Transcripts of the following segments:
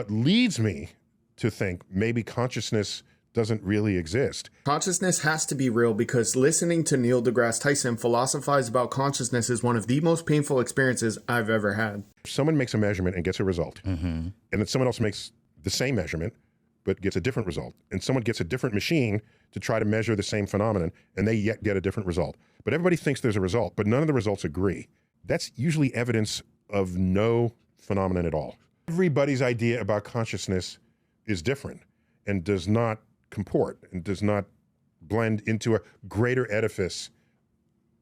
It leads me to think maybe consciousness doesn't really exist. Consciousness has to be real because listening to Neil deGrasse Tyson philosophize about consciousness is one of the most painful experiences I've ever had. If someone makes a measurement and gets a result, and then someone else makes the same measurement but gets a different result, and someone gets a different machine to try to measure the same phenomenon, and they yet get a different result. But everybody thinks there's a result, but none of the results agree. That's usually evidence of no phenomenon at all. Everybody's idea about consciousness is different and does not comport and does not blend into a greater edifice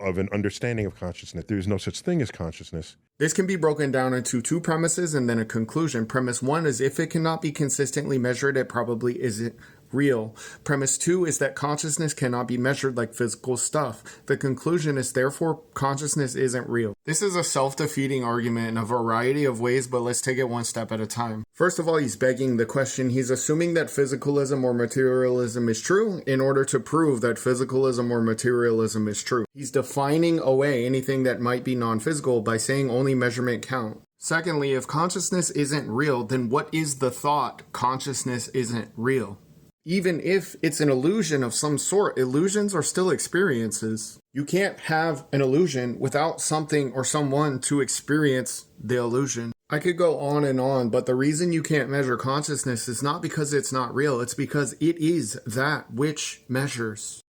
of an understanding of consciousness. There is no such thing as consciousness. This can be broken down into two premises and then a conclusion. Premise one is if it cannot be consistently measured, it probably isn't real. Premise two is that consciousness cannot be measured like physical stuff. The conclusion is therefore consciousness isn't real. This is a self-defeating argument in a variety of ways, but let's take it one step at a time. First of all, he's begging the question. He's assuming that physicalism or materialism is true in order to prove that physicalism or materialism is true. He's defining away anything that might be non-physical by saying only measurement count. Secondly, if consciousness isn't real, then what is the thought consciousness isn't real? Even if it's an illusion of some sort, illusions are still experiences. You can't have an illusion without something or someone to experience the illusion. I could go on, but the reason you can't measure consciousness is not because it's not real, it's because it is that which measures.